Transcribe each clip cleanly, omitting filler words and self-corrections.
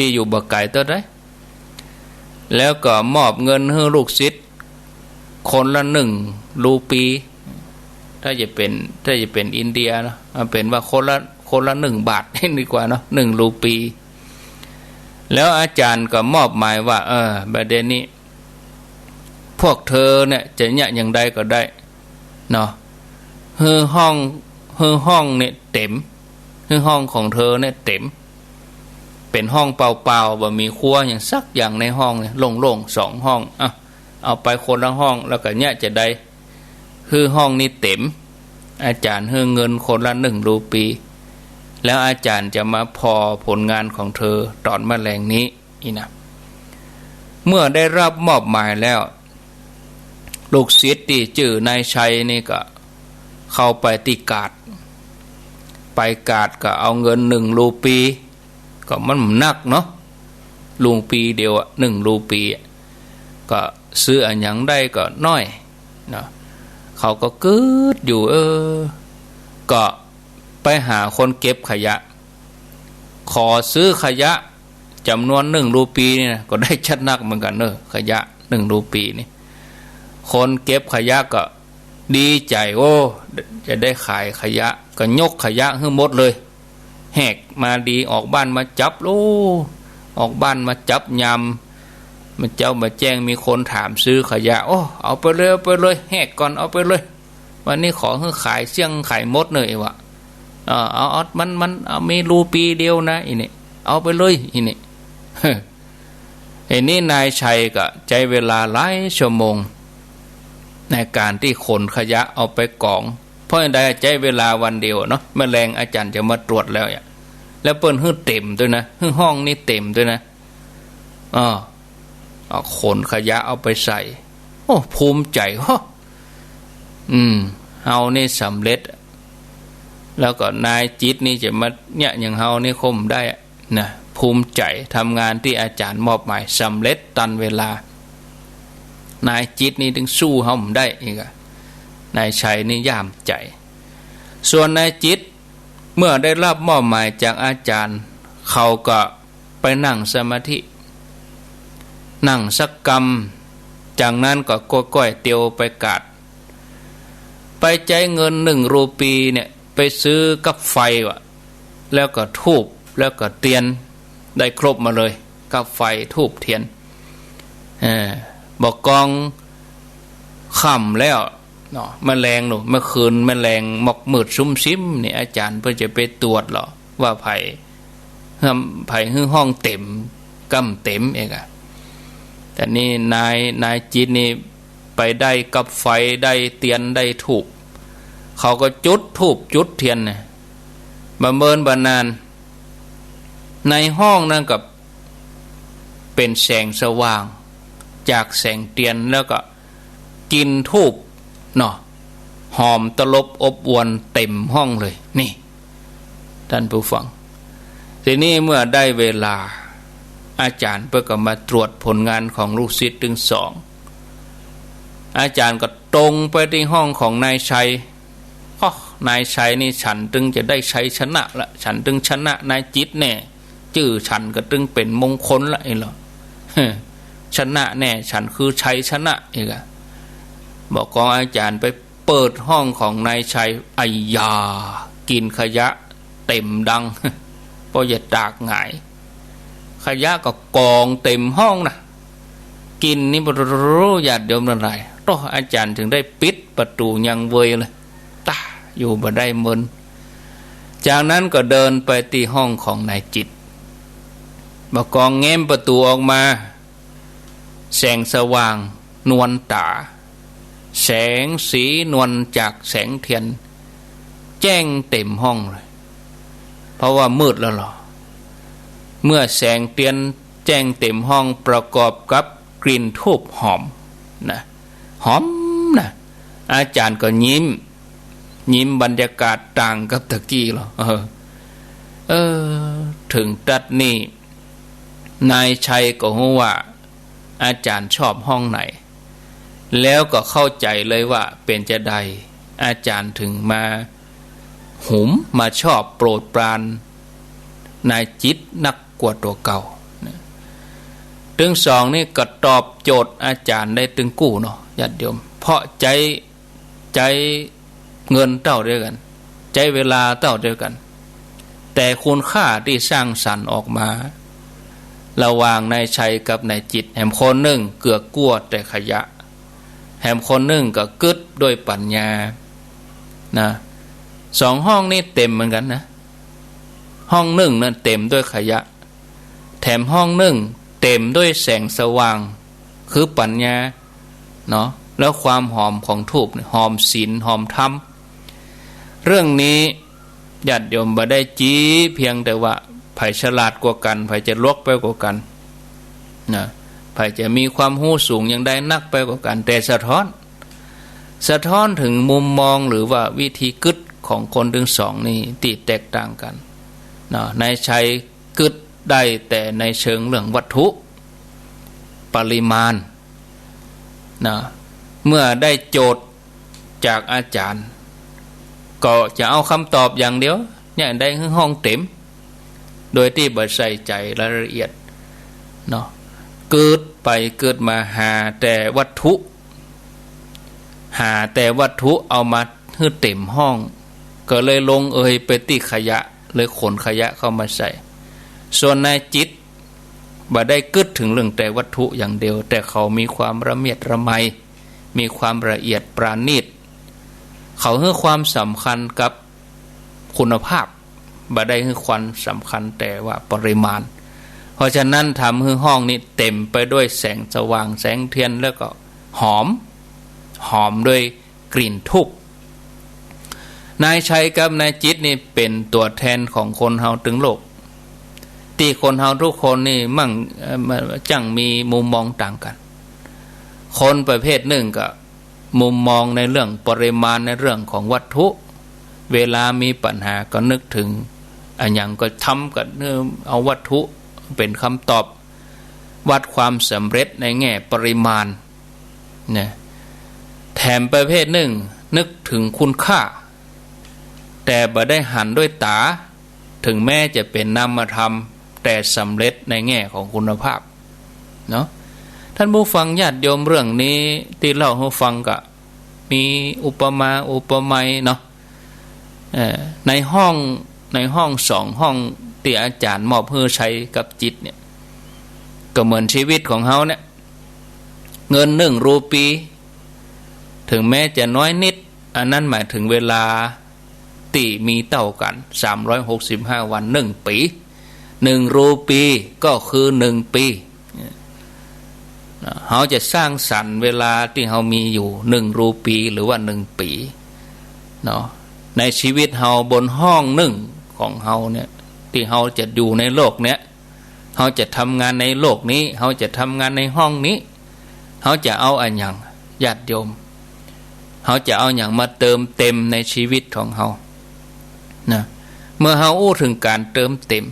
ที่อยู่บ่ไกลตัวได้แล้วก็มอบเงินให้ลูกศิษย์คนละ1 รูปีถ้าจะเป็นอินเดียนะเป็นว่าคนละ1 บาทดีกว่าเนาะ1 รูปีแล้วอาจารย์ก็มอบหมายว่าประเด็นนี้พวกเธอเนี่ยจะเนี่ยอย่างใดก็ได้เนาะห้องเนี่ยเต็มห้องของเธอเนี่ยเต็มเป็นห้องเปล่าๆบ่มีครัวอย่างสักอย่างในห้องเนี่ยโล่งๆ2 ห้องเอาไปคนละห้องแล้วก็เนี่ยจะได้ห้องนี้เต็มอาจารย์เงินคนละ1 รูปีแล้วอาจารย์จะมาพอผลงานของเธอตอนมะแรงนี้นะเมื่อได้รับมอบหมายแล้วลูกศิษย์ที่ชื่อนายชัยนี่ก็เข้าไปที่กาดก็เอาเงิน1 รูปีก็มันหนักเนาะลุงปีเดียว1 รูปีก็ซื้ออันหยังได้ก็น้อยเนาะเขาก็กึดอยู่ก็ไปหาคนเก็บขยะขอซื้อขยะจำนวน1 รูปีนี่นะก็ได้ชัดนักเหมือนกันขยะ1 รูปีนี่คนเก็บขยะก็ดีใจจะได้ขายขยะก็ยกขยะให้หมดเลยแหกมาดีออกบ้านมาจับออกบ้านมาจับยำมันเจ้ามาแจ้งมีคนถามซื้อขยะเอาไปเลยแหกก่อนเอาไปเลยวันนี้ขอให้ขายเสี่ยงขายหมดเลยวะเอามันมีรูปีเดียวนะอีนี่เอาไปเลยอีนี่นี่นายชัยก็ใจเวลาหลายชั่วโมงในการที่ขนขยะเอาไปกองเพราะได้ใจเวลาวันเดียวเนาะแมลงอาจารย์จะมาตรวจแล้วแล้วเปิ้นเต็มด้วยนะห้องนี้เต็มด้วยนะขนขยะเอาไปใส่ภูมิใจเฮานี่สำเร็จแล้วก็นายจิตนี่จะมาเนี่ยอย่างเฮานี่คมได้นะภูมิใจทำงานที่อาจารย์มอบหมายสำเร็จตันเวลานายจิตนี่ถึงสู้เฮาได้อีกนายชัยนี่ย่ามใจส่วนนายจิตเมื่อได้รับมอบหมายจากอาจารย์เขาก็ไปนั่งสมาธินั่งสักกรรมจากนั้นก็ก้อยเตียวไปกาดไปใจเงิน1 รูปีเนี่ยไปซื้อกับไฟแล้วก็ธูปแล้วก็เทียนได้ครบมาเลยกับไฟธูปเทียนบอกกองค่ำแล้วเนาะแมลงเมื่อคืนแมลงหมอกมืดซุ่มซิมเนี่ยอาจารย์เพื่อจะไปตรวจหรอว่าไผ่ห้องเต็มกำเต็มเองแต่นี่นายจิตนี่ไปได้กับไฟได้เทียนได้ธูปเขาก็จุดธูปจุดเทียนเนี่ยบำเพ็ญบานานในห้องนั่นกับเป็นแสงสว่างจากแสงเทียนแล้วก็กินธูปเนาะหอมตลบอบอวนเต็มห้องเลยนี่ท่านผู้ฟังทีนี้เมื่อได้เวลาอาจารย์เพื่อก็มาตรวจผลงานของลูกศิษย์ถึง2อาจารย์ก็ตรงไปที่ห้องของนายชัยนายชัยนี่ฉันตึงจะได้ชัยชนะละฉันตึงชนะนายจิตแน่ชื่อฉันก็ตึงเป็นมงคลละไอ้เหรอชนะแน่ฉันคือชัยชนะอีกบอกกองอาจารย์ไปเปิดห้องของนายชัยไอ้ยากินขยะเต็มดังเพราะอย่าตากหงายขยะก็กองเต็มห้องนะกินนี่บรู้ญาติโยมอะไรต้องอาจารย์ถึงได้ปิดประตูยังเวยเลยอยู่บ่ได้มึนจากนั้นก็เดินไปที่ห้องของนายจิตบอกกองแง้มประตูออกมาแสงสว่างนวลตาแสงสีนวลจากแสงเทียนแจ้งเต็มห้องเลยเพราะว่ามืดแล้วหรอเมื่อแสงเทียนแจ้งเต็มห้องประกอบกับกลิ่นธูปหอมนะหอมนะอาจารย์ก็ยิ้มบรรยากาศต่างกับตะกี้หรอถึงตัดนี่นายชัยก็รู้ว่าอาจารย์ชอบห้องไหนแล้วก็เข้าใจเลยว่าเป็นจะใดอาจารย์ถึงมาหุมมาชอบโปรดปรานนายจิตนักกว่าตัวเก่า ถึงสองนี่ก็ตอบโจทย์อาจารย์ได้ตึงกู้เนาะญาติโยมเพราะใจเงินเท่าเดียวกันใจเวลาเท่าเดียวกันแต่คุณค่าที่สร้างสรรค์ออกมาระหว่างนายชัยกับนายจิตแหมคนหนึ่งเกือกกลัวแต่ขยะแหมคนหนึ่งก็กึศด้วยปัญญานะสองห้องนี่เต็มเหมือนกันนะห้องหนึ่งนั่นเต็มด้วยขยะแถมห้องหนึ่งเต็มด้วยแสงสว่างคือปัญญาเนาะแล้วความหอมของธูปหอมศีลหอมธรรมเรื่องนี้ญาติโยมบ่ได้จี้เพียงแต่ว่าไผฉลาดกว่ากันไผจะลวกไปกว่ากันนะไผจะมีความรู้สูงยังได้นักไปกว่ากันแต่สะท้อนถึงมุมมองหรือว่าวิธีกึศของคนทั้งสองนี่ที่แตกต่างกันนะนายชัยกึศได้แต่ในเชิงเรื่องวัตถุปริมาณนะเมื่อได้โจทย์จากอาจารย์ก็จะเอาคำตอบอย่างเดียวเนี่ยได้ห้องเต็มโดยที่บ่ใส่ใจรายละเอียดเนาะเกิดไปเกิดมาหาแต่วัตถุเอามาให้เต็มห้องก็เลยลงไปติขยะเลยขนขยะเข้ามาใส่ส่วนนายจิตบ่ได้กึศถึงเรื่องแต่วัตถุอย่างเดียวแต่เขามีความระเมียดระไมมีความละเอียดปราณีตเขาให้ความสำคัญกับคุณภาพบ่ได้ให้ความสำคัญแต่ว่าปริมาณเพราะฉะนั้นทำให้ห้องนี้เต็มไปด้วยแสงสว่างแสงเทียนแล้วก็หอมด้วยกลิ่นทูปนายชัยกับนายจิตนี่เป็นตัวแทนของคนเฮาถึงโลกที่คนเฮาทุกคนนี่มั่งจังมีมุมมองต่างกันคนประเภทหนึ่งก็มุมมองในเรื่องปริมาณในเรื่องของวัตถุเวลามีปัญหาก็นึกถึงอันอย่างก็ทำกันเอาวัตถุเป็นคำตอบวัดความสำเร็จในแง่ปริมาณเนี่ยแถมประเภทหนึ่งนึกถึงคุณค่าแต่บ่ได้หันด้วยตาถึงแม้จะเป็นนามธรรมแต่สำเร็จในแง่ของคุณภาพเนาะท่านผู้ฟังญาติโยมเรื่องนี้ที่เล่าให้ฟังก็มีอุปมาอุปไมยเนาะในห้องสองห้องที่อาจารย์มอบให้ใช้กับจิตเนี่ยก็เหมือนชีวิตของเขาเนี่ยเงิน1 รูปีถึงแม้จะน้อยนิดอันนั้นหมายถึงเวลาที่มีเท่ากัน365 วัน1 ปี1 รูปีก็คือ1 ปีเขาจะสร้างสรรค์เวลาที่เขามีอยู่1 รูปีหรือว่า1 ปีเนาะในชีวิตเขาบนห้องหนึ่งของเขาเนี่ยที่เขาจะอยู่ในโลกเนี้ยเขาจะทำงานในโลกนี้เขาจะทำงานในห้องนี้เขาจะเอาอันอย่างญาติโยมเขาจะเอาอย่างมาเติมเต็มในชีวิตของเขานะเมื่อเขาอู้ถึงการเติมเต็ม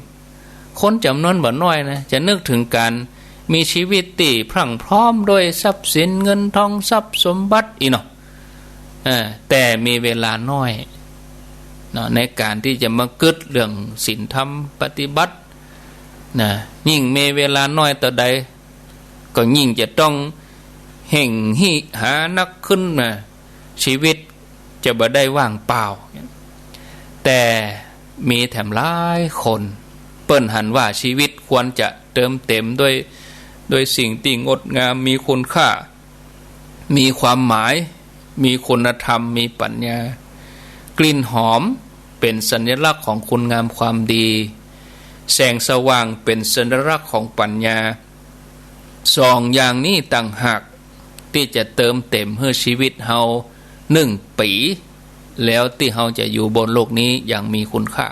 คนจำนวนบ่น้อยนะจะนึกถึงการมีชีวิตที่พรั่งพร้อมด้วยทรัพย์สินเงินทองทรัพย์สมบัติอีเนาะแต่มีเวลาน้อยในการที่จะมากึศเรื่องศีลธรรมปฏิบัตินะยิ่งมีเวลาน้อยต่อใดก็ยิ่งจะต้องเห่งหิหานักขึ้นมาชีวิตจะบ่ได้ว่างเปล่าแต่มีแถมหลายคนเปิ้นหันว่าชีวิตควรจะเติมเต็มด้วยสิ่งที่งดงามมีคุณค่ามีความหมายมีคุณธรรมมีปัญญากลิ่นหอมเป็นสัญลักษณ์ของคุณงามความดีแสงสว่างเป็นสัญลักษณ์ของปัญญา2 อย่างนี้ต่างหากที่จะเติมเต็มให้ชีวิตเฮา1 ปีแล้วที่เฮาจะอยู่บนโลกนี้อย่างมีคุณค่า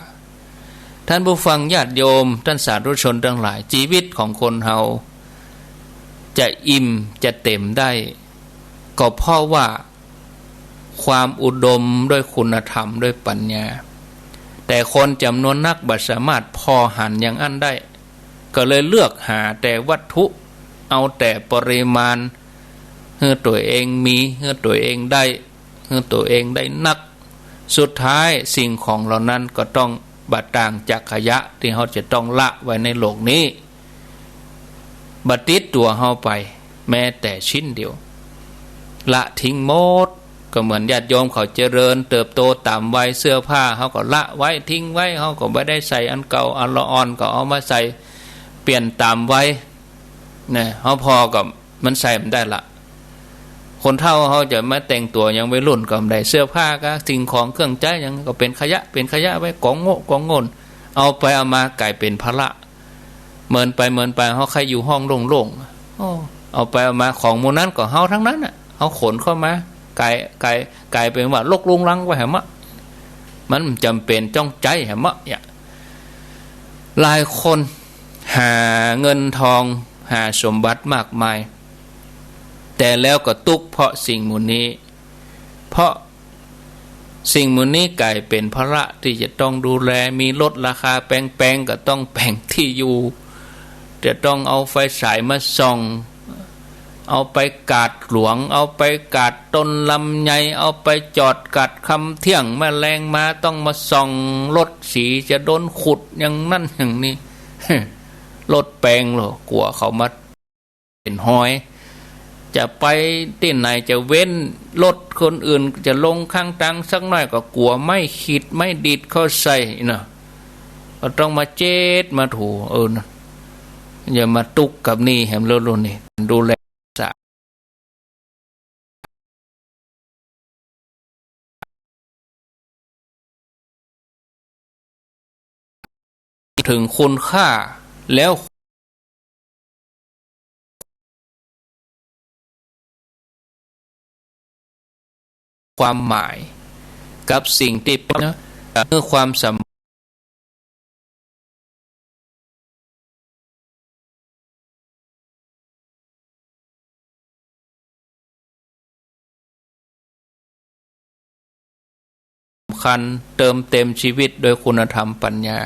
ท่านผู้ฟังญาติโยมท่านสาธุชนทั้งหลายชีวิตของคนเฮาจะอิ่มจะเต็มได้ก็เพราะว่าความอุดมด้วยคุณธรรมด้วยปัญญาแต่คนจำนวนนักบ่สามารถพอหันอย่างอันได้ก็เลยเลือกหาแต่วัตถุเอาแต่ปริมาณให้ตัวเองมีให้ตัวเองได้ให้ตัวเองได้นักสุดท้ายสิ่งของเหล่านั้นก็ต้องบัดต่างจากขยะที่เขาจะต้องละไว้ในโลกนี้ บัดติดตัวเฮาไปแม้แต่ชิ้นเดียวละทิ้งหมดก็เหมือนญาติโยมเขาเจริญเติบโตตามวัยเสื้อผ้าเขาก็ละไว้ทิ้งไว้เขาก็ไม่ได้ใส่อันเก่าอันละอ่อนก็เอามาใส่เปลี่ยนตามวัยเนี่ยเขาพอกับมันใส่มันได้ละคนเฒ่าเขาจะมาแต่งตัวยังวัยรุ่นก็ได้เสื้อผ้าก็สิ่งของเครื่องใช้ยังก็เป็นขยะไว้กองโง่กองโง่เอาไปเอามากลายเป็นภาระเมินไปเขาใครอยู่ห้องโล่งๆเอาไปเอามาของมูนั้นก็เฮาทั้งนั้นอ่ะเขาขนเข้ามากลายเป็นว่าลกลุงลังไว้แหมะมันจำเป็นจ้องใจแหมะเนี่ยหลายคนหาเงินทองหาสมบัติมากมายแต่แล้วก็ตุกเพราะสิ่งมูลนี้เพราะสิ่งมูลนี้กลายเป็นภาระที่จะต้องดูแลมีลดราคาแพงก็ต้องแบ่งที่อยู่จะต้องเอาไฟฉายมาส่องเอาไปกาดหลวงเอาไปกาดต้นลำไยเอาไปจอดกัดคำเที่ยงแมลงมาต้องมาส่องรถสีจะโดนขุดอย่างนั่นอย่างนี้ รถแปลงหรอกลัวเขามาเป็นห้อยจะไปที่ไหนจะเว้นรถคนอื่นจะลงข้างตังสักหน่อยก็กลัวไม่ขีดไม่ดิดเข้าใส่นะก็ต้องมาเจ็ดมาถูนะอย่ามาตุกกับนี่แหมเรื่องนี่ดูแลถึงคุณค่าแล้วความหมายกับสิ่งที่เมื่อความสำคัญเติมเต็มชีวิตโดยคุณธรรมปัญญา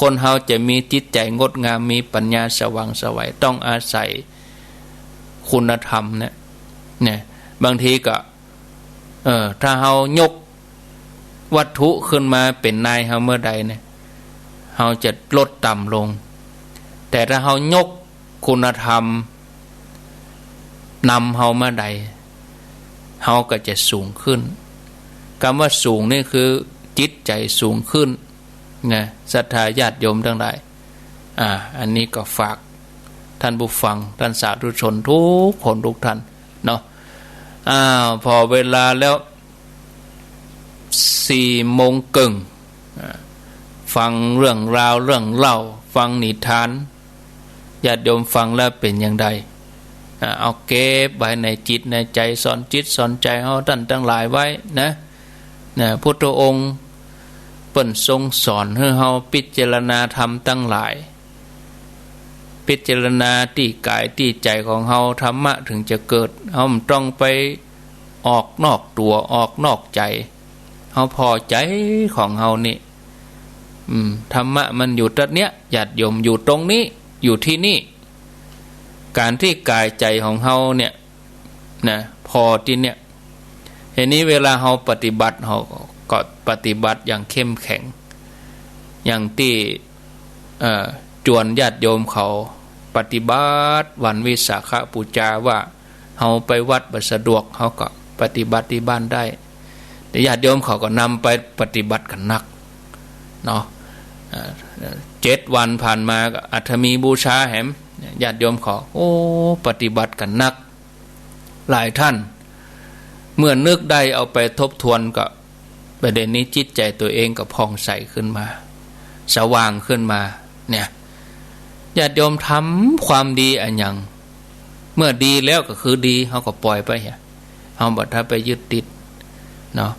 คนเฮาจะมีจิตใจงดงามมีปัญญาสว่างไสวต้องอาศัยคุณธรรมเนี่ยบางทีก็ถ้าเฮายกวัตถุขึ้นมาเป็นนายเฮาเมื่อใดเนี่ยเฮาจะลดต่ำลงแต่ถ้าเฮายกคุณธรรมนำเฮาเมื่อใดเฮาก็จะสูงขึ้นคำว่าสูงนี่คือจิตใจสูงขึ้นนะศรัทธาญาติโยมทั้งหลายอันนี้ก็ฝากท่านผู้ฟังท่านสาธุชนทุกคนทุกท่านเนาะพอเวลาแล้ว4 โมงครึ่งฟังเรื่องราวเรื่องเล่าฟังนิทานญาติโยมฟังแล้วเป็นอย่างไรเอาเก็บไว้ในจิตในใจสอนจิตสอนใจเฮาท่านทั้งหลายไว้นะพุทธองค์เปิ้นทรงสอนให้เฮาพิจารณาธรรมทั้งหลายพิจารณาที่กายที่ใจของเฮาธรรมะถึงจะเกิดเฮาต้องไปออกนอกตัวออกนอกใจเฮาพอใจของเฮานี่ธรรมะมันอยู่ตรงเนี้ยญาติโยมอยู่ตรงนี้อยู่ที่นี่การที่กายใจของเฮาเนี่ยนะพอที่เนี่ยเห็นนี้เวลาเฮาปฏิบัติเฮาก็ปฏิบัติอย่างเข้มแข็งอย่างที่จวนญาติโยมเขาปฏิบัติวันวิสาขบูชาว่าเฮาไปวัดบ่สะดวกเฮาก็ปฏิบัติที่บ้านได้แต่ญาติโยมเขาก็นำไปปฏิบัติกันนักเนาะ7 วันผ่านมาก็อัฐมีบูชาแหมญาติโยมเขาปฏิบัติกันนักหลายท่านเมื่อนึกได้เอาไปทบทวนก็ประเด็นนี้จิตใจตัวเองก็ผ่องใสขึ้นมาสว่างขึ้นมาเนี่ยญาติโยมทำความดีอันยังเมื่อดีแล้วก็คือดีเขาก็ปล่อยไปเขาบอกถ้าไปยึดติดเนาะ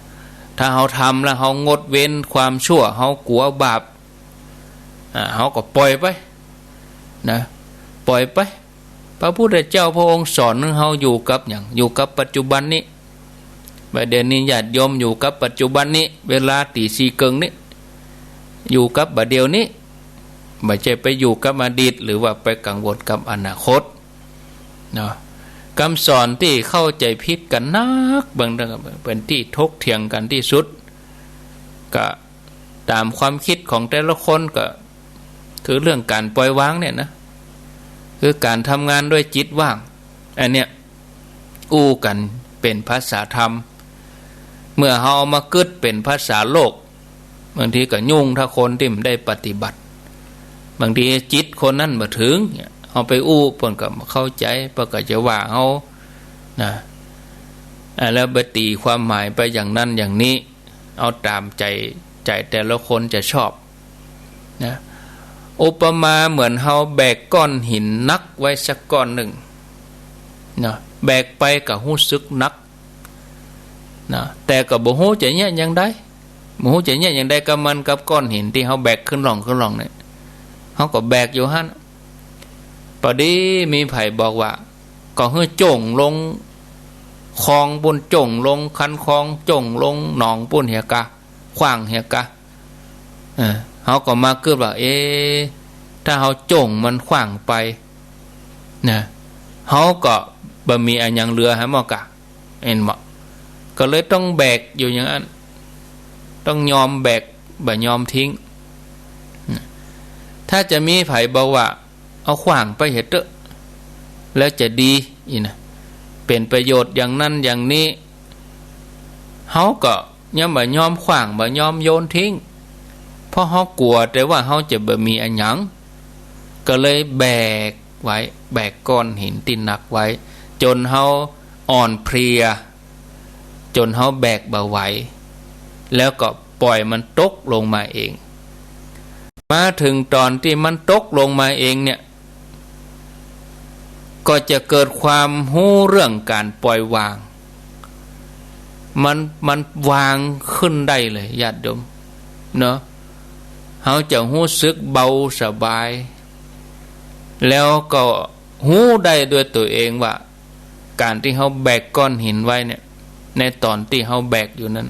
ถ้าเขาทำแล้วเขางดเว้นความชั่วเขากลัวบาปเขาก็ปล่อยไปนะปล่อยไปพระพุทธเจ้าพระองค์สอนให้เขาอยู่กับอย่างอยู่กับปัจจุบันนี้ประเด็นนี้ญาติโยมอยู่กับปัจจุบันนี้เวลาตีสี่เกิงนี้อยู่กับบัดเดียวนี้ไม่ใช่ไปอยู่กับอดีตหรือว่าไปกังวลกับอนาคตเนาะคำสอนที่เข้าใจผิดกันนักบางเรื่องเป็นที่ทกเถียงกันที่สุดก็ตามความคิดของแต่ละคนก็คือเรื่องการปล่อยวางเนี่ยนะค คือการทำงานด้วยจิตว่างอันเนี้ยอู้กันเป็นภาษาธรรมเมื่อเฮาเอามากึดเป็นภาษาโลกบางทีก็ยุ่งถ้าคนที่ไม่ได้ปฏิบัติบางทีจิตคนนั้นบ่ถึงเฮาไปอู้เพิ่นก็เข้าใจเพิ่นก็จะว่าเฮานะแล้วไปตีความหมายไปอย่างนั้นอย่างนี้เอาตามใจแต่ละคนจะชอบนะอุปมาเหมือนเฮาแบกก้อนหินนักไว้สักก้อนหนึ่งนะแบกไปก็รู้สึกนักนะแต่ก็บ่ฮู้จะเนี่ยยังได้บ่ฮู้จะเนี่ยยังได้กับมันกับก้อนหินที่เฮาแบกขึ้นหล่องเนี่ยเฮาก็แบกอยู่หั่นพอดีมีไผบอกว่าก็ให้จ่งลงคลองปุ่นจ่งลงคันคลองจ่งลงหนองปุ่นเหียกะขว้างเหียกะเฮาก็มาเกิดว่าถ้าเฮาจ่งมันขว้างไปนะเฮาก็บ่มีอันยังเหลือให้มอกะเห็นบ่ก็เลยต้องแบกอยู่อย่างนั้นต้องยอมแบกบ่ยอมทิ้งถ้าจะมีไผบอกว่าเอาขว้างไปเฮ็ดเถอะแล้วจะดีอีนะเป็นประโยชน์อย่างนั้นอย่างนี้เฮาก็ยังบ่ยอมขว้างบ่ยอมโยนทิ้งเพราะเฮากลัวแต่ว่าเฮาจะบ่มีอันหยังก็เลยแบกไว้แบกก้อนหินที่หนักไว้จนเฮาอ่อนเพลียจนเฮาแบกบ่ไหวแล้วก็ปล่อยมันตกลงมาเองมาถึงตอนที่มันตกลงมาเองเนี่ยก็จะเกิดความรู้เรื่องการปล่อยวางมันวางขึ้นได้เลยญาติโยมเนาะเฮาจะรู้สึกเบาสบายแล้วก็รู้ได้ด้วยตัวเองว่าการที่เฮาแบกก้อนหินไว้เนี่ยในตอนที่เฮาแบกอยู่นั้น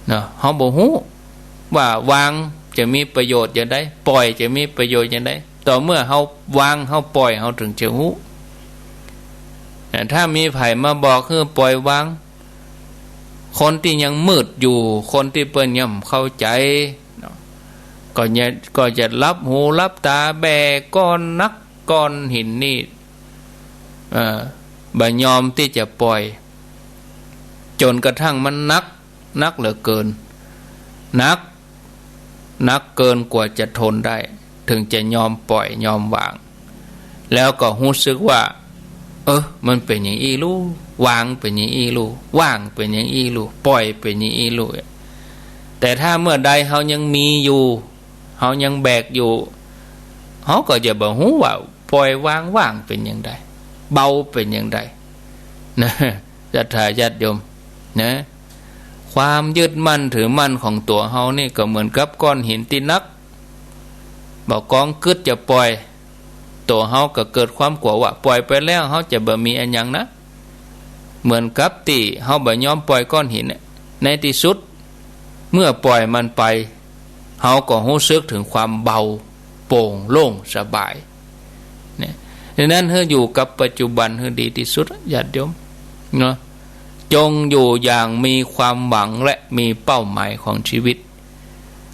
เนาะเฮาบ่ฮู้ว่าวางจะมีประโยชน์อย่างใดปล่อยจะมีประโยชน์อย่างใดต่อเมื่อเฮาวางเฮาปล่อยเฮาถึงจะฮู้ถ้ามีไผมาบอกคือปล่อยวางคนที่ยังมืดอยู่คนที่เปิ้นยังเข้าใจก็จะรับหูรับตาแบกก้อนนักก้อนหินนี่บ่ยอมที่จะปล่อยจนกระทั่งมันนักเหลือเกินนักเกินกว่าจะทนได้ถึงจะยอมปล่อยยอมวางแล้วก็รู้สึกว่ามันเป็นอย่างอีลูวางเป็นอย่างอีลูว่างเป็นอย่างอีลูปล่อยเป็นอย่างอีลูแต่ถ้าเมื่อใดเฮายังมีอยู่เฮายังแบกอยู่เฮาก็จะบ่ฮู้ว่าปล่อยวางว่างเป็นอย่างใดเบาเป็นอย่างใดนะศรัทธาญาติโยมนะความยึดมั่นถือมั่นของตัวเฮานี่ก็เหมือนกับก้อนหินที่นักบอกกองกึดจะปล่อยตัวเฮาก็เกิดความกลัวว่าปล่อยไปแล้วเฮาจะบ่มีอันหยังนะเหมือนกับที่เฮาบ่ยอมปล่อยก้อนหินในที่สุดเมื่อปล่อยมันไปเฮาก็รู้สึกถึงความเบาโปร่งโล่งสบายเนี่ยดังนั้นเฮาอยู่กับปัจจุบันเฮาดีที่สุดญาติโยมเนาะจงอยู่อย่างมีความหวังและมีเป้าหมายของชีวิต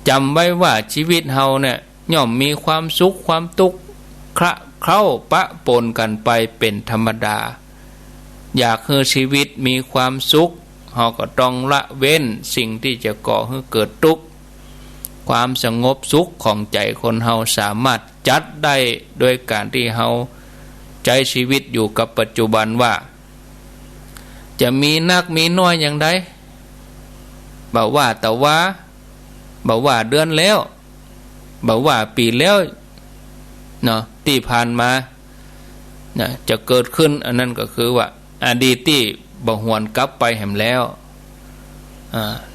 จำไว้ว่าชีวิตเฮาเนี่ยย่อมมีความสุขความทุกข์เข้าปะปนกันไปเป็นธรรมดาอยากให้ชีวิตมีความสุขเฮาก็ต้องละเว้นสิ่งที่จะก่อให้เกิดทุกข์ความสงบสุขของใจคนเฮาสามารถจัดได้โดยการที่เฮาใช้ชีวิตอยู่กับปัจจุบันว่าจะมีนักมีน้อยอย่างใดบอกว่าแต่ว่าบอกว่าเดือนแล้วบอกว่าปีแล้วเนาะที่ผ่านมานะจะเกิดขึ้นอันนั้นก็คือว่าอดีตที่บ่หวนกลับไปแห่งแล้ว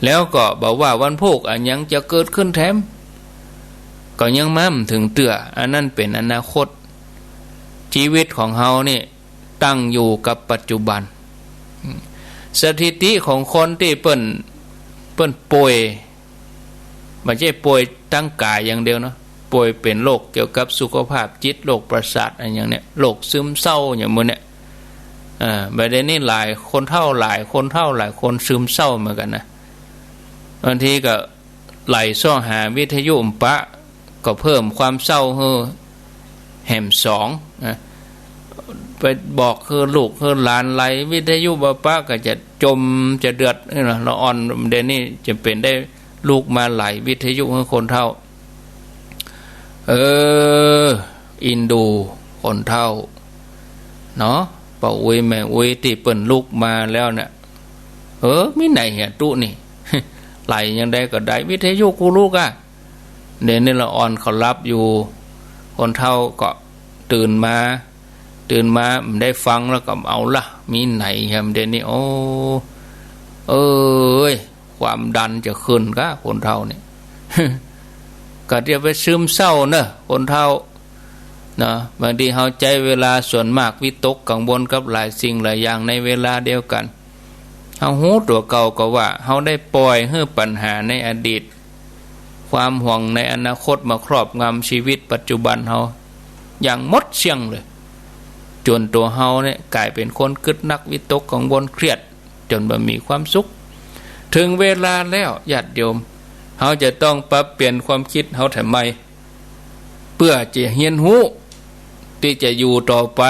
แล้วก็บอกว่าวันพุธอันยังจะเกิดขึ้นแถมก็ยังมั่มถึงเตื้ออันนั้นเป็นอนาคตชีวิตของเฮานี่ตั้งอยู่กับปัจจุบันสถิติของคนที่เปิ้นป่วยไม่ใช่ป่วยตั้งกายอย่างเดียวเนาะป่วยเป็นโรคเกี่ยวกับสุขภาพจิตโรคประสาทอะไรอย่างเนี้ยโรคซึมเศร้าอย่างมื้อเนี้ยประเด็นนี้หลายคนหลายคนซึมเศร้าเหมือนกันนะบางทีก็ไหลซ่อหาวิทยุปะก็เพิ่มความเศร้าแห่มสอง ไปบอกคือลูกคือหลานไหลวิทยุบ่ป้าก็จะจมจะเดือดละอ่อนเดี๋ยวนี้จะเป็นได้ลูกมาไหลวิทยุให้คนเฒ่าอินดูคนเฒ่าเนาะเป่าอุ้ยแม่อุ้ยที่เปิ่นลูกมาแล้วเนี่ยมิไหนเหี้ยตู้นี่ ไหลยังได้ก็ได้วิทยุกูลูกอ่ะเดี๋ยวนี้ละอ่อนเขารับอยู่คนเฒ่าก็ตื่นมาได้ฟังแล้วก็เอาละมีไหนครับเดี๋ยวนี้ความดันจะขึ้นก็คนเฒ่าเนี่ย ก็จะไปซึมเศร้าเนอะคนเฒ่านะบางทีเฮาใจเวลาส่วนมากวิตกกังวลกับหลายสิ่งหลายอย่างในเวลาเดียวกันเฮาหูตัวเก่าก็ว่าเฮาได้ปล่อยให้ปัญหาในอดีตความห่วงในอนาคตมาครอบงำชีวิตปัจจุบันเฮาอย่างหมดเสี่ยงเลยจนตัวเฮาเนี่ยกลายเป็นคนกึดนักวิตกกังวลเครียดจนบ่มีความสุขถึงเวลาแล้วญาติโยมเฮาจะต้องปรับเปลี่ยนความคิดเฮาทำไมเพื่อจะเรียนรู้ที่จะอยู่ต่อไป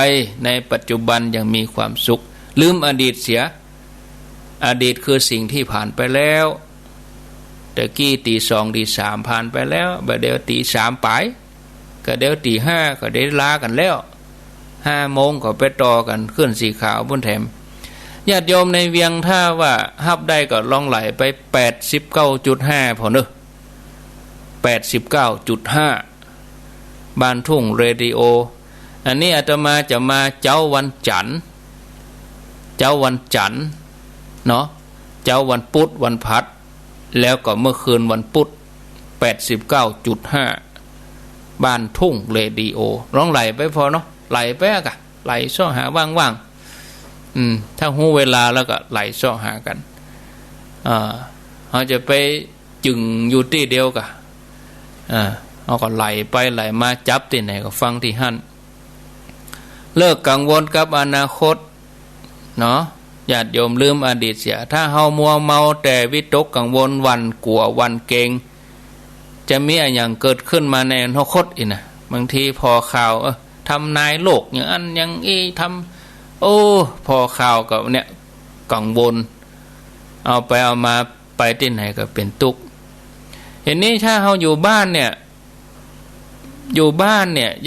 ในปัจจุบันอย่างมีความสุขลืมอดีตเสียอดีตคือสิ่งที่ผ่านไปแล้วตะกี้ตี 2 ตี 3ผ่านไปแล้วบัดเดี๋ยวตี 3ปลายก็เดี๋ยวตี 5ก็ได้ลากันแล้ว5 โมงก็ไปต่อกันขึ้นสีขาวบนแถมญาติโยมในเวียงถ้าว่าฮับได้ก็ลองไหลไป 89.5 พอเนอะ 89.5 บ้านทุ่งเรดิโออันนี้อาตมาจะมาเจ้าวันจันทร์เนาะเจ้าวันพุธวันพัดแล้วก็เมื่อคืนวันพุธ 89.5 บ้านทุ่งเรดิโอร้องไหลไปพอเนาะไหลไปกะไหลซ่อหาว่างๆถ้าหูเวลาแล้วก็ไหลซ่อหากันเขาจะไปจึงอยู่ที่เดียวกะเขาก็ไหลไปไหลมาจับที่ไหนก็ฟังที่หั่นเลิกกังวลกับอนาคตเนาะญาติโยมลืมอดีตเสียถ้าเฮามัวเมาแต่วิตกกังวลวันกลัววันเกรงจะมีอะไรอย่างเกิดขึ้นมาในอนาคตอีกนะบางทีพอข่าวทำนายโลกอย่างนั้นอย่างนี้ทำพอข่าวกับเนี่ยกังวลเอาไปเอามาไปที่ไหนก็เป็นทุกข์เห็นนี้ถ้าเฮาอยู่บ้านเนี่ย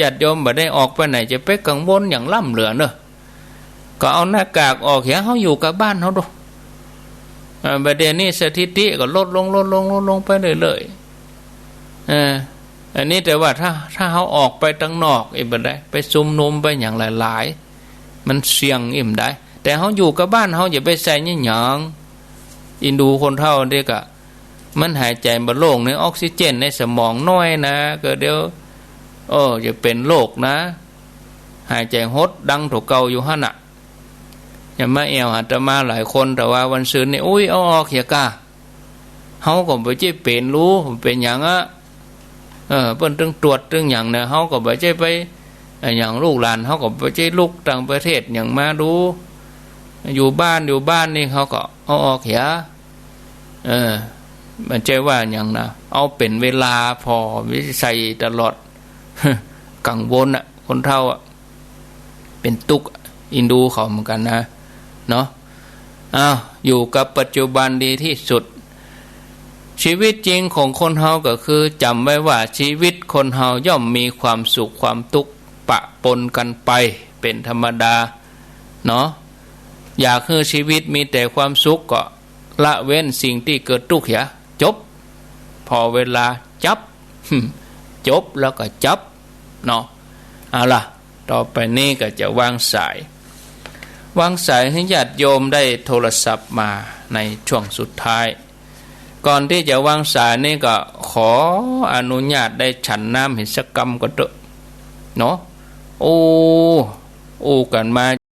ญาติโยมบ่ได้ออกไปไหนจะไปกังวลอย่างล่ำเหลือเนอะก็เอาหน้ากากออกเหี้ยเฮาอยู่กับบ้านเฮาดูประเด็นนี้สถิติก็ลดลงไปเรื่อยๆอันนี้แต่ว่าถ้าเฮาออกไปตั้งนอกบ่ได้ไปซุ่มนุมไปอย่างหลายๆมันเสี่ยงได้แต่เฮาอยู่กับบ้านเฮาอย่าไปใส่หยังอินดูคนเฒ่าเด็กอะมันหายใจบ่โล่งในออกซิเจนในสมองน้อยนะก็เดี๋ยวจะเป็นโรคนะหายใจหดดังถูกเกาอยู่หั่นน่ะอย่ามาแอวอาตมาหลายคนแต่ว่าวันซื่นนี่เอาออกเหียกะเฮาก็บ่ใช่เป็นรู้เป็นหยังอ่ะเพิ่นตึงตรวจตึงหยังเนี่ยเฮาก็บ่ใช่ไปอย่างลูกหลานเฮาก็บ่ใช่ลูกต่างประเทศหยังมาดูอยู่บ้านนี่เฮาก็เอาออกเหียมันใจว่าหยังนะเอาเป็นเวลาพอวิใส่ตลอดกังวลคนเฒ่าเป็นทุกข์อินดูเขาเหมือนกันนะเนาะอยู่กับปัจจุบันดีที่สุดชีวิตจริงของคนเฮาก็คือจำไว้ว่าชีวิตคนเฮาย่อมมีความสุขความทุกข์ปะปนกันไปเป็นธรรมดาเนาะอยากให้ชีวิตมีแต่ความสุขก็ละเว้นสิ่งที่เกิดทุกข์เสียจบพอเวลาจับจบแล้วก็จับเนาะเอาล่ะต่อไปนี้ก็จะวางสายให้ญาติโยมได้โทรศัพท์มาในช่วงสุดท้ายก่อนที่จะวางสายนี่ก็ขออนุญาตได้ฉันน้ำหิสกรรมก็เถอะเนาะกันมา